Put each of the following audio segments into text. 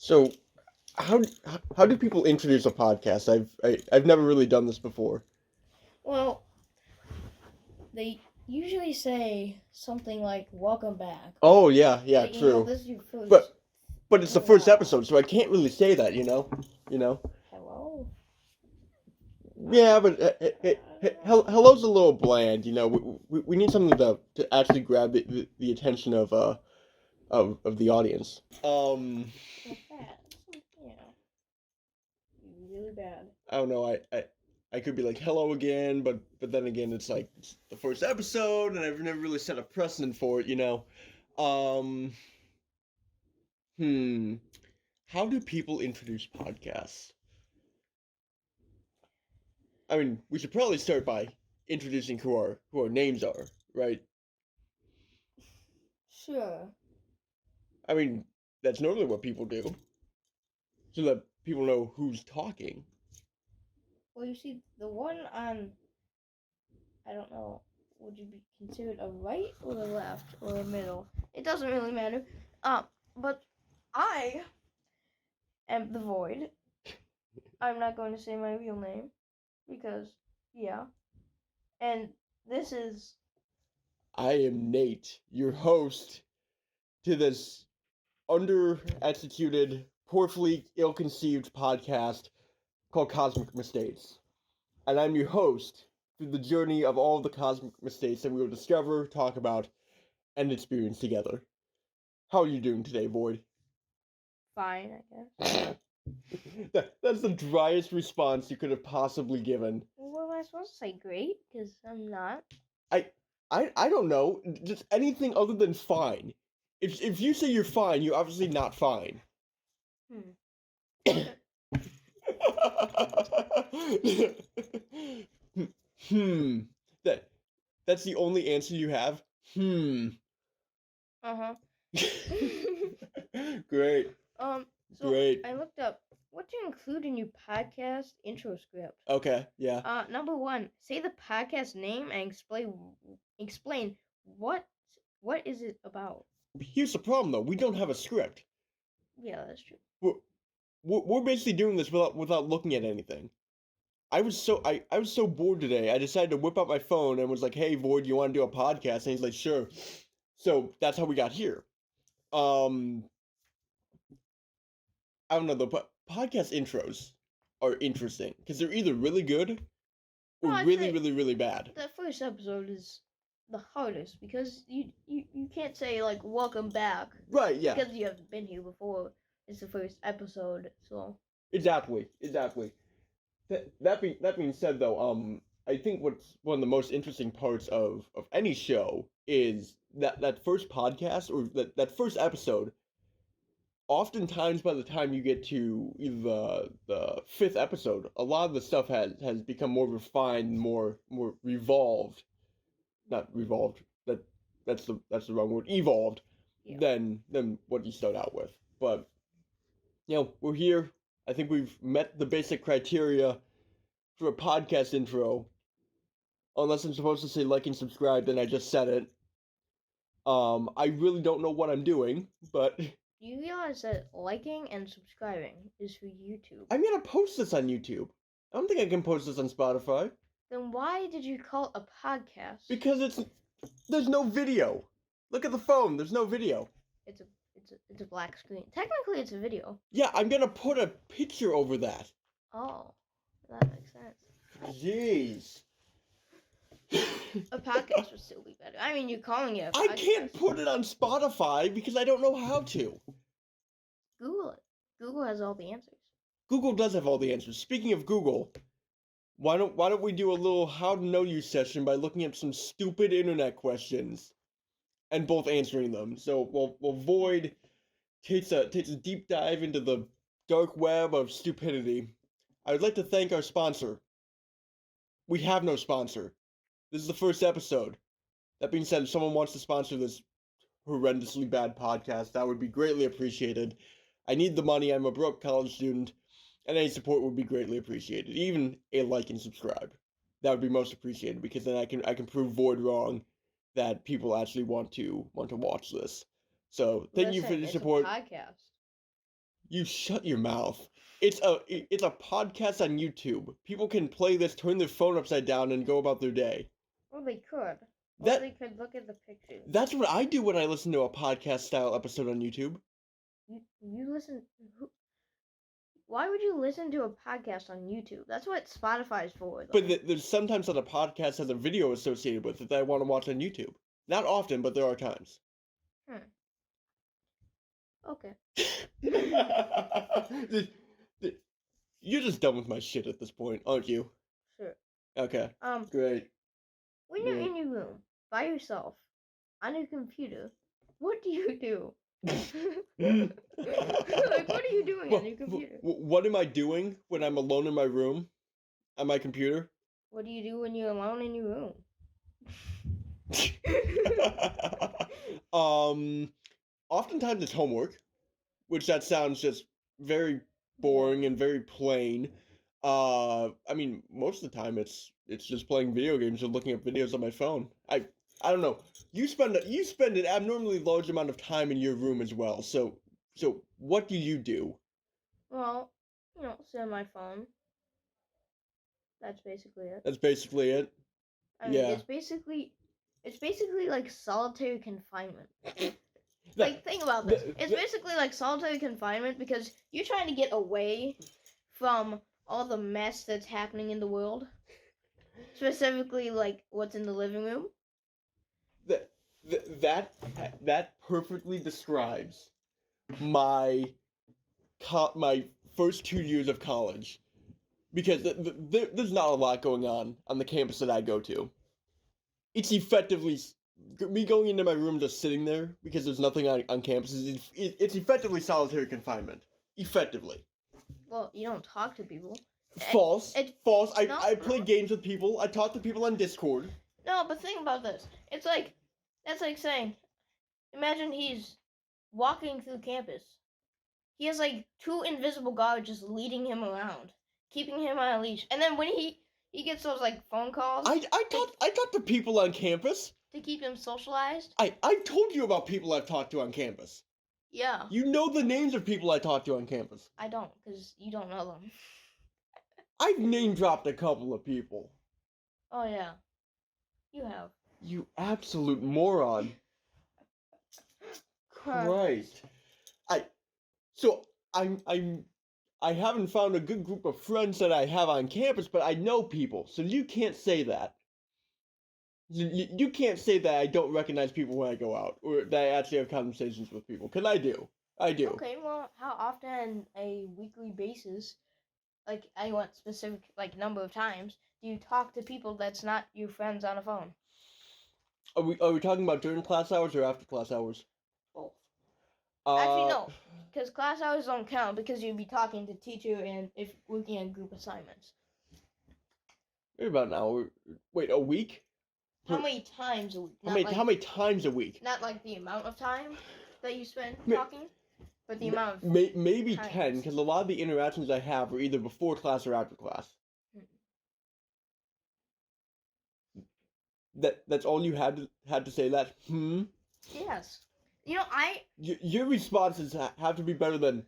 So, how how do people introduce a podcast? I've never really done this before. Well, they usually say something like "Welcome back" Oh or yeah, true. this is your first. But but it's the first Wow. episode, so I can't really say that, you know. You know. Hello. Yeah, but hello's a little bland. You know, we need something to actually grab the attention of the audience. Like that. Really bad. I don't know. I could be like hello again, but then again, it's the first episode, and I've never really set a precedent for it. You know. Um. Hmm. How do people introduce podcasts? I mean, we should probably start by introducing who our names are, right? Sure. I mean, that's normally what people do, so that people know who's talking. Well, you see, the one on I don't know. Would you be considered a right or a left or a middle? It doesn't really matter. But I am the void. I'm not going to say my real name because, yeah. And this is I am Nate, your host to this under-executed, poorly ill-conceived podcast called Cosmic Mistakes. And I'm your host through the journey of all the cosmic mistakes that we will discover, talk about, and experience together. How are you doing today, Void? fine, I guess. That's the driest response you could have possibly given. What am I supposed to say? Great? Because I'm not. I, I don't know. Just anything other than fine. If you say you're fine, you're obviously not fine. Hmm. hmm. That that's the only answer you have. Uh huh. Great, So great. I looked up what to include in your podcast intro script. Okay, yeah. Number one, say the podcast name and explain what what is it about. Here's the problem though. We don't have a script. Yeah, that's true. We're we're basically doing this without looking at anything. I was so bored today. I decided to whip out my phone and was like, "Hey, Void, you want to do a podcast?" And he's like, "Sure." So that's how we got here. Um, I don't know. The podcast intros are interesting because they're either really good No, or I'd really, say really, really bad. the first episode is the hardest because you can't say like welcome back Right? Yeah. because you haven't been here before. It's the first episode, so Exactly. Exactly. That being said, though, I think what's one of the most interesting parts of any show is that first podcast or that first episode. Oftentimes, by the time you get to the fifth episode, a lot of the stuff has become more refined, more revolved. Not revolved. That's the wrong word. Evolved yeah. than what you start out with. But we're here. I think we've met the basic criteria for a podcast intro. Unless I'm supposed to say like and subscribe, then I just said it. I really don't know what I'm doing, but Do you realize that liking and subscribing is for YouTube? I'm gonna post this on YouTube. I don't think I can post this on Spotify Then why did you call it a podcast? because there's no video. Look at the phone. There's no video. It's a black screen. Technically, it's a video. Yeah, I'm gonna put a picture over that. Oh, that makes sense. Jeez. A podcast would still be better. I mean, you're calling it a I podcast. can't put it on Spotify because I don't know how to. Google it. Google has all the answers. Google does have all the answers. Speaking of Google, why don't we do a little how to know you session by looking at some stupid internet questions and both answering them. So we'll Void takes a deep dive into the dark web of stupidity. I would like to thank our sponsor. We have no sponsor. This is the first episode. That being said, if someone wants to sponsor this horrendously bad podcast, that would be greatly appreciated. I need the money. I'm a broke college student, and any support would be greatly appreciated. Even a like and subscribe. That would be most appreciated because then I can prove Void wrong that people actually want to watch this. So thank you for the It's support. a podcast. You shut your mouth. It's a podcast on YouTube. People can play this, turn their phone upside down, and go about their day. Well, they could. Or That they could look at the pictures. that's what I do when I listen to a podcast style episode on YouTube. You listen. Why would you listen to a podcast on YouTube? That's what Spotify's for. Though. But there's sometimes that a podcast has a video associated with it that I want to watch on YouTube. Not often, but there are times. Okay. You're just done with my shit at this point, aren't you? Sure. Okay. Great. When you're in your room by yourself on your computer, what do you do? Like, what are you doing on your computer? What am I doing when I'm alone in my room on my computer? What do you do when you're alone in your room? Oftentimes it's homework, which that sounds just very boring and very plain. I mean, most of the time it's just playing video games or looking at videos on my phone. I don't know. You spend an abnormally large amount of time in your room as well. So what do you do? Well, sit on my phone. That's basically it. That's basically it. I mean, it's basically like solitary confinement. Like, think about this. It's basically like solitary confinement because you're trying to get away from all the mess that's happening in the world. Specifically, like, what's in the living room. That perfectly describes my first 2 years of college. Because there's not a lot going on the campus that I go to. It's effectively me going into my room just sitting there because there's nothing on campus. It's effectively solitary confinement. Effectively. Well, you don't talk to people. False. False. I play games with people. I talk to people on Discord. No, but think about this. It's like, that's like saying, imagine he's walking through campus. He has like 2 invisible guards just leading him around, keeping him on a leash. And then when he gets those like phone calls. I talk to people on campus. To keep him socialized? I've told you about people I've talked to on campus. Yeah. You know the names of people I talk to on campus. I don't, because you don't know them. I've name dropped a couple of people. Oh yeah. You have. You absolute moron. Christ. I haven't found a good group of friends that I have on campus, but I know people, so you can't say that. You can't say that I don't recognize people when I go out, or that I actually have conversations with people, because I do. Okay, well, how often a weekly basis, like, I want specific, like, number of times, do you talk to people that's not your friends on a phone? Are we talking about during class hours or after class hours? Both. Actually, no, because class hours don't count because you'd be talking to teacher and if working on group assignments. Maybe about an hour. Wait, a week? How many times a week? How many times a week? Not like the amount of time that you spend talking, but the amount of maybe times. 10, because a lot of the interactions I have are either before class or after class. That's all you had to say that? Yes. Your responses have to be better than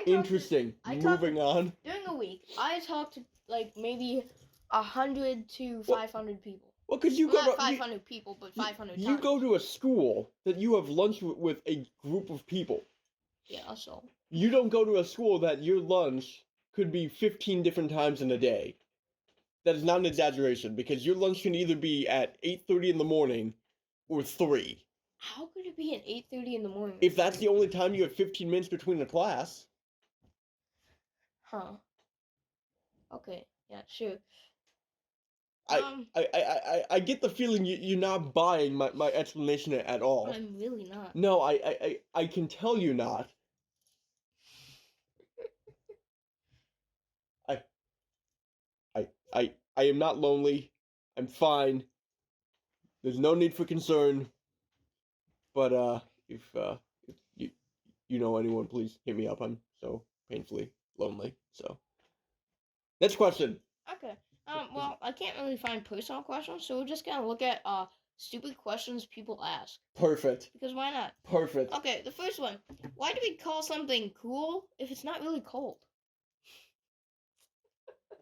interesting. Moving on. During a week, I talk to like maybe 100 to 500 people. Well, because you go not 500 people, but 500 times. You go to a school that you have lunch with a group of people. Yeah, so. You don't go to a school that your lunch could be 15 different times in a day. That is not an exaggeration, because your lunch can either be at 8:30 in the morning or 3. How could it be at 8:30 in the morning? If that's the only time you have 15 minutes between a class. Huh. Okay, yeah, sure. I get the feeling you're not buying my explanation at all. I'm really not. No, I can tell you not. I am not lonely. I'm fine. There's no need for concern. But if you know anyone, please hit me up. I'm so painfully lonely. So next question. Okay. Well, I can't really find personal questions, so we're just gonna look at stupid questions people ask. Perfect. Because why not? Perfect. Okay, the first one. Why do we call something cool if it's not really cold?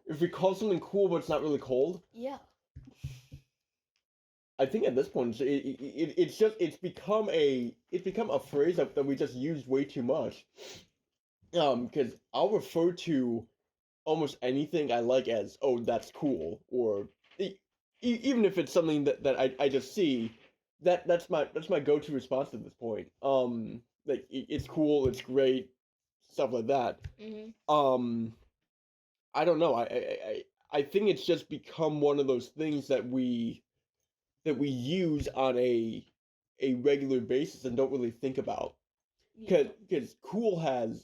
If we call something cool but it's not really cold, Yeah. I think at this point it's become a phrase that we just use way too much. Because I'll refer to almost anything I like as, oh, that's cool, or even if it's something that I just see, that's my go-to response at this point. Like it's cool, it's great, stuff like that. I don't know. I think it's just become one of those things that we use on a regular basis and don't really think about. Because cool has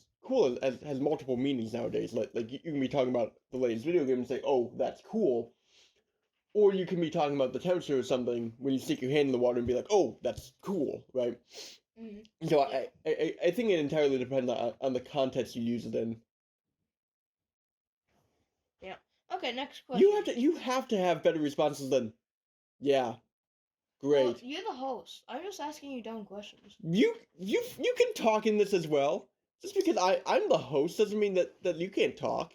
multiple meanings nowadays. Like you can be talking about the latest video game and say, oh, that's cool, or you can be talking about the temperature of something when you stick your hand in the water and be like, oh, that's cool, right? So I think it entirely depends on the context you use it in. Yeah. Okay, next question. You have to have better responses than, yeah, great. Well, you're the host. I'm just asking you dumb questions. You can talk in this as well. Just because I'm the host doesn't mean that you can't talk.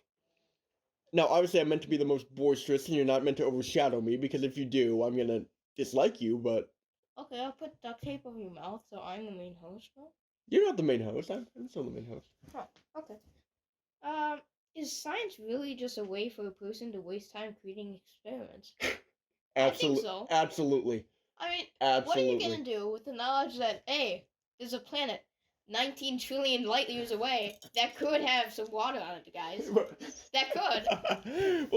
Now, obviously, I'm meant to be the most boisterous, and you're not meant to overshadow me, because if you do, I'm gonna dislike you, but... Okay, I'll put duct tape over your mouth, so I'm the main host now. You're not the main host. I'm still the main host. Huh, okay. Is science really just a way for a person to waste time creating experiments? I think so. Absolutely. I mean, absolutely. What are you gonna do with the knowledge that, hey, there's a planet 19 trillion light years away that could have some water on it, guys? That could.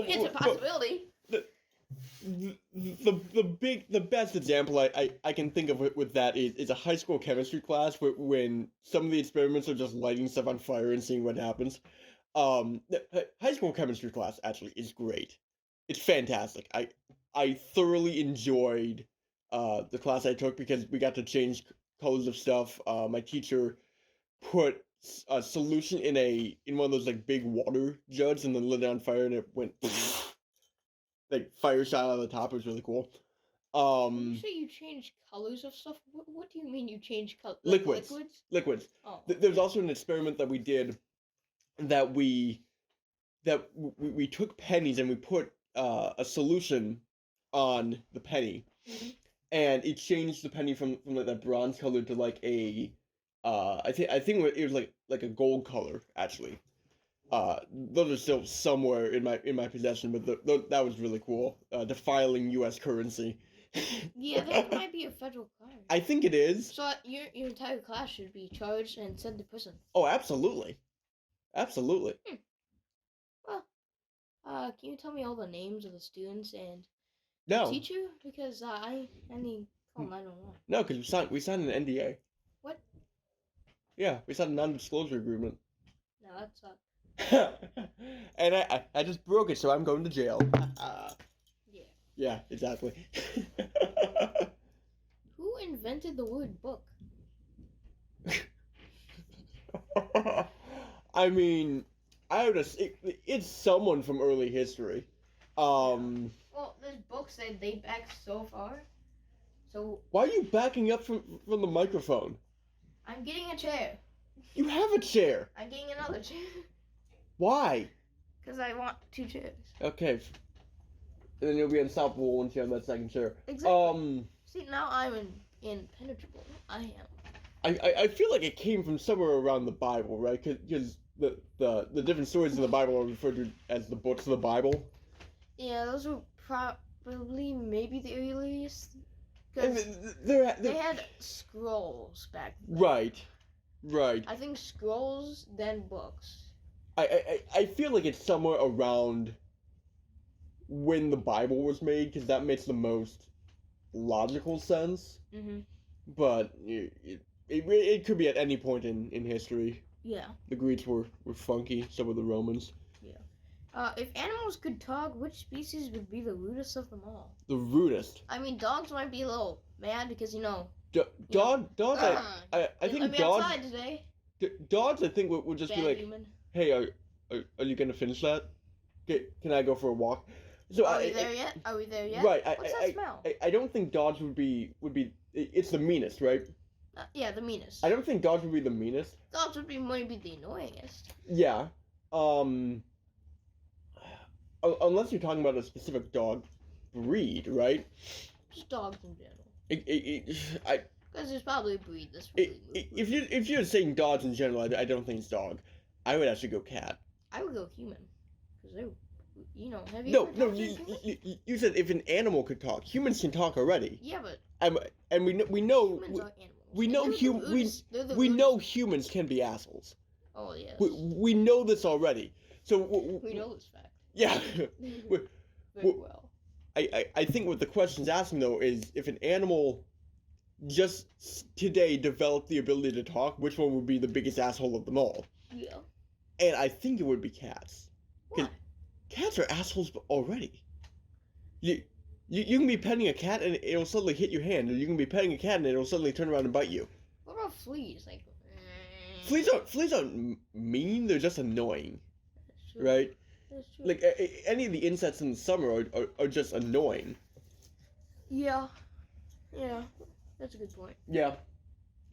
It's a possibility. The best example I can think of with that is a high school chemistry class when some of the experiments are just lighting stuff on fire and seeing what happens. High school chemistry class actually is great. It's fantastic. I thoroughly enjoyed the class I took because we got to change colors of stuff. My teacher put a solution in one of those like big water jugs and then lit it on fire and it went like fire shot out of the top. It was really cool. When you say you change colors of stuff, what do you mean you change colors? Like liquids. Oh. There's also an experiment that we did that we took pennies and we put a solution on the penny, and it changed the penny from like that bronze color to like a I think it was like a gold color actually. Those are still somewhere in my possession, but that was really cool. Defiling U.S. currency. Yeah, that might be a federal crime. I think it is. So your entire class should be charged and sent to prison. Oh, absolutely. Absolutely. Well, can you tell me all the names of the students and No. the teacher? Because I need call 911. No, because we signed an NDA. What? Yeah, we signed a non-disclosure agreement. No, that sucks. And I just broke it, so I'm going to jail. Yeah. Yeah, exactly. Who invented the word book? I mean, I would it's someone from early history. Well, there's books that date back so far. So why are you backing up from the microphone? I'm getting a chair. You have a chair. I'm getting another chair. Why? Because I want 2 chairs. Okay. And then you'll be unstoppable once you have that second chair. Exactly. See, now I'm impenetrable. I am. I feel like it came from somewhere around the Bible, right? Because the different stories in the Bible are referred to as the books of the Bible. Yeah, those were probably maybe the earliest. Because they had scrolls back then. Right. I think scrolls, then books. I feel like it's somewhere around when the Bible was made, because that makes the most logical sense. But it could be at any point in history. Yeah. The Greeks were funky, so were the Romans. Yeah. If animals could talk, which species would be the rudest of them all? The rudest? I mean, dogs might be a little mad because, Dogs, I think dogs... outside today. Dogs, I think, would just Bad be like, human. hey, are you gonna finish that? Can I go for a walk? So Are we there yet? Are we there yet? Right. What's that smell? I don't think dogs would be. It's the meanest, right? Yeah, the meanest. I don't think dogs would be the meanest. Dogs would be maybe the annoyingest. Yeah. Unless you're talking about a specific dog breed, right? Just dogs in general. Because there's probably a breed that's really if you're saying dogs in general, I don't think it's dog. I would actually go cat. I would go human, because they're, have you? No. You said if an animal could talk, humans can talk already. Yeah, but. And we know. Humans are animals. We know humans can be assholes. Oh yes. We know this already. So we know this fact. Yeah. Very well. I think what the question's asking though is if an animal just today developed the ability to talk, which one would be the biggest asshole of them all? Yeah. And I think it would be cats. Why? Cats are assholes already. You can be petting a cat and it'll suddenly hit your hand, or you can be petting a cat and it'll suddenly turn around and bite you. What about fleas? Like. Fleas aren't mean. They're just annoying. That's true. Right? That's true. Like any of the insects in the summer are just annoying. Yeah. Yeah. That's a good point. Yeah.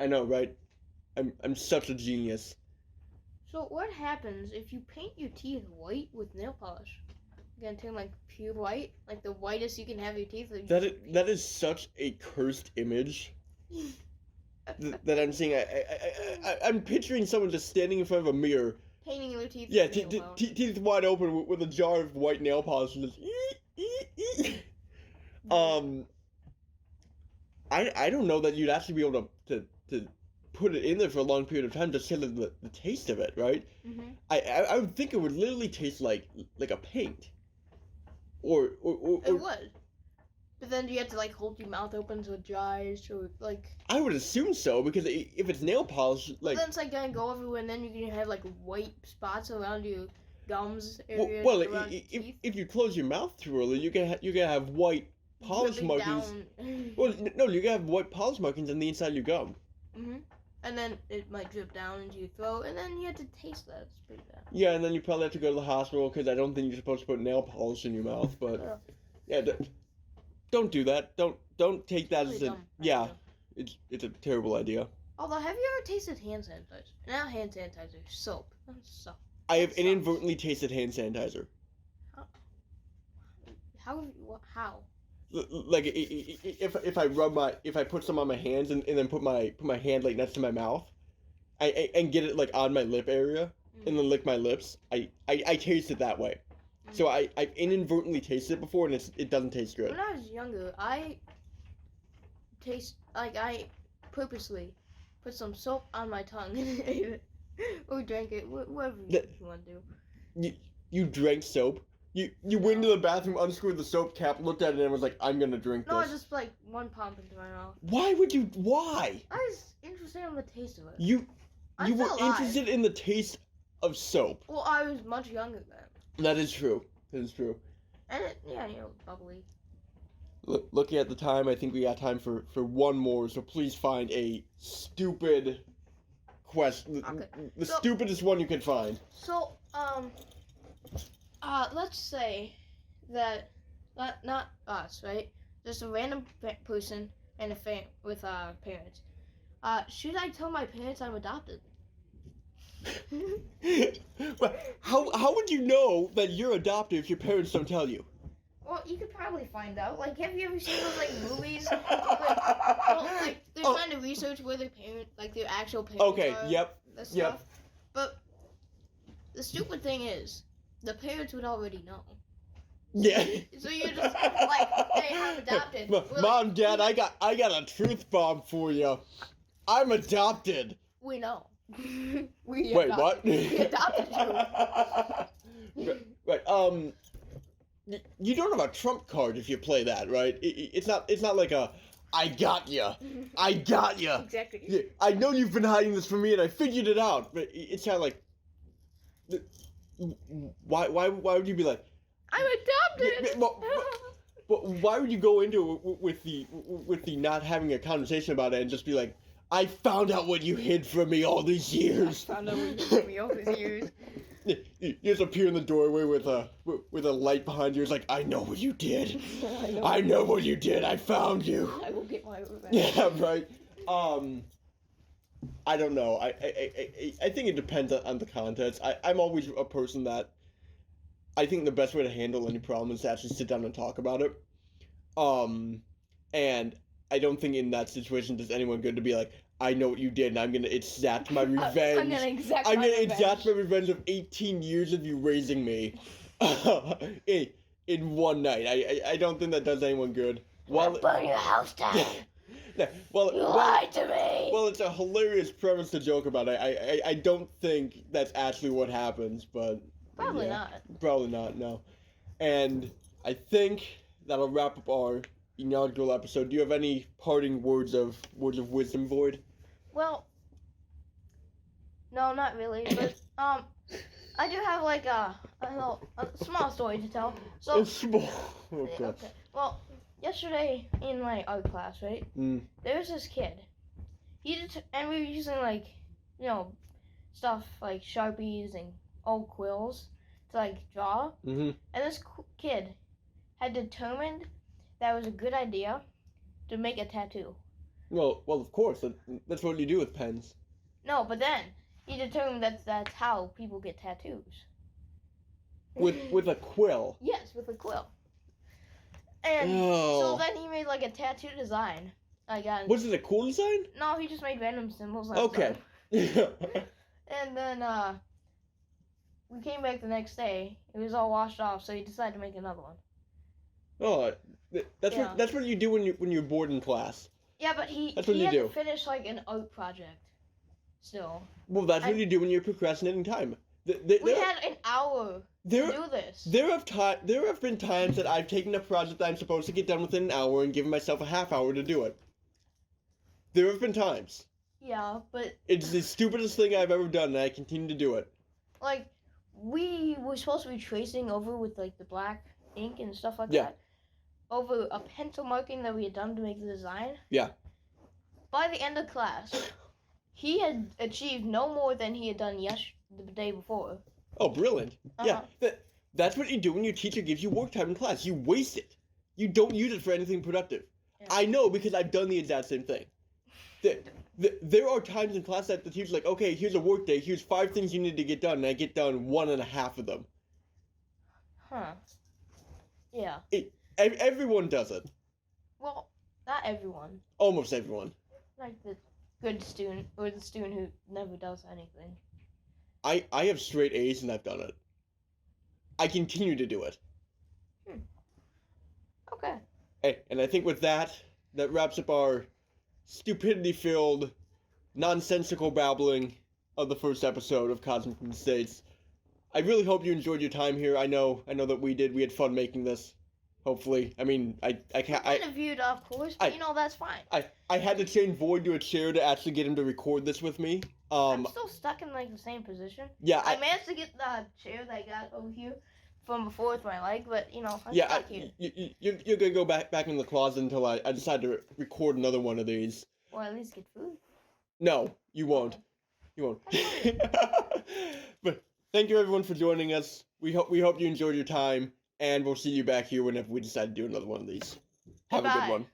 I know, right? I'm such a genius. So what happens if you paint your teeth white with nail polish? You're gonna turn like pure white, like the whitest you can have your teeth. That is such a cursed image that I'm seeing. I'm picturing someone just standing in front of a mirror, painting their teeth. Yeah, teeth wide open with a jar of white nail polish and just. I don't know that you'd actually be able to put it in there for a long period of time just because of the taste of it, right? Mm-hmm. I would think it would literally taste like a paint. Or it would. But then do you have to like hold your mouth open so it dries, or like? I would assume so, because if it's nail polish, like. Then it's like gonna go everywhere, and then you're gonna have like white spots around your gums area. Well, if you close your mouth too early, you're gonna have white polish markings. Well, no, you're gonna have white polish markings on the inside of your gum. Mhm. And then it might drip down into your throat, and then you have to taste that. It's pretty bad. Yeah, and then you probably have to go to the hospital because I don't think you're supposed to put nail polish in your mouth. But yeah, don't do that. Don't take that as a It's a terrible idea. Although, have you ever tasted hand sanitizer? Not hand sanitizer, soap. Soap. I have inadvertently tasted hand sanitizer. How? Like if I put some on my hands and then put my hand like next to my mouth, and get it like on my lip area and then lick my lips, I taste it that way. So I've inadvertently tasted it before and it doesn't taste good. When I was younger, I purposely put some soap on my tongue and ate it or drank it, whatever you want to do. You drank soap? You went into the bathroom, unscrewed the soap cap, looked at it, and was like, "I'm gonna drink this." No, I just like one pump into my mouth. Why would you? Why? I was interested in the taste of it. You were interested in the taste of soap. Well, I was much younger then. That is true. That is true. And bubbly. Looking at the time, I think we got time for one more. So please find a stupid question. Okay. The stupidest one you can find. So let's say that not us, right? Just a random person and a with parents. Should I tell my parents I'm adopted? How would you know that you're adopted if your parents don't tell you? Well, you could probably find out. Like, have you ever seen those like movies? They're trying to research where their parents, like their actual parents. Okay. Are, Yep. That stuff. But the stupid thing is, the parents would already know. Yeah. So you're just like, hey, I'm adopted. Mom, Dad, I got a truth bomb for you. I'm adopted. We know. Wait, what? We adopted you. Right. You don't have a trump card if you play that, right? It's not like a I got ya. I got ya. Exactly. Yeah, I know you've been hiding this from me, and I figured it out. But it's kind of like, why would you be like, I'm adopted? But why would you go into it with the not having a conversation about it and just be like, I found out what you hid from me all these years. I found out what you hid from me all these years. You just appear in the doorway with a light behind you. It's like, I know what you did. I know what you did. I found you. I will get my revenge. Yeah, right. I don't know. I think it depends on the context. I'm always a person that I think the best way to handle any problem is to actually sit down and talk about it. And I don't think in that situation does anyone good to be like, I know what you did, and I'm gonna exact my revenge. I'm gonna exact I'm my gonna revenge. exact my revenge of 18 years of you raising me in one night. I don't think that does anyone good. I'll burn your house down. Yeah, well, You lied to me. well, it's a hilarious premise to joke about. I don't think that's actually what happens, but Probably yeah, not. Probably not. No, and I think that'll wrap up our inaugural episode. Do you have any parting words of wisdom, Void? Well, no, not really. But I do have like a small story to tell. So It's small. Oh, God. okay. Well, yesterday in my art class, right? There's this kid. And we were using like, stuff like Sharpies and old quills to like draw. Mm-hmm. And this kid had determined that it was a good idea to make a tattoo. Well, of course. That's what you do with pens. No, but then he determined that that's how people get tattoos. With a quill. Yes, with a quill. And so then he made like a tattoo design. Was it a cool design? No, he just made random symbols. Okay. And then we came back the next day. It was all washed off, so he decided to make another one. Oh, that's what you do when you're bored in class. Yeah, but he had to finish like an art project. Still. Well, that's what you do when you're procrastinating time. We had an hour to do this. There have been times that I've taken a project that I'm supposed to get done within an hour and given myself a half hour to do it. There have been times. Yeah, but it's the stupidest thing I've ever done, and I continue to do it. Like, we were supposed to be tracing over with like the black ink and stuff like that. Over a pencil marking that we had done to make the design. Yeah. By the end of class, he had achieved no more than he had done the day before. Oh, brilliant. Yeah, that's what you do when your teacher gives you work time in class. You waste it. You don't use it for anything productive. Yeah. I know because I've done the exact same thing. There are times in class that the teacher's like, okay, here's a work day. Here's 5 things you need to get done, and I get done 1.5 of them. Huh. Yeah. Everyone does it. Well, not everyone. Almost everyone. Like the good student, or the student who never does anything. I have straight A's and I've done it. I continue to do it. Okay. Hey, and I think with that wraps up our stupidity-filled, nonsensical babbling of the first episode of Cosmic Mistakes. I really hope you enjoyed your time here. I know that we did. We had fun making this. Hopefully. I mean, I interviewed, of course, but that's fine. I had to chain Void to a chair to actually get him to record this with me. I'm still stuck in like the same position. Yeah. I managed to get the chair that I got over here from before with my leg, but I'm stuck here. You're gonna go back in the closet until I decide to record another one of these. Or at least get food. No, you won't. You won't. But thank you everyone for joining us. We hope you enjoyed your time, and we'll see you back here whenever we decide to do another one of these. Have a good one.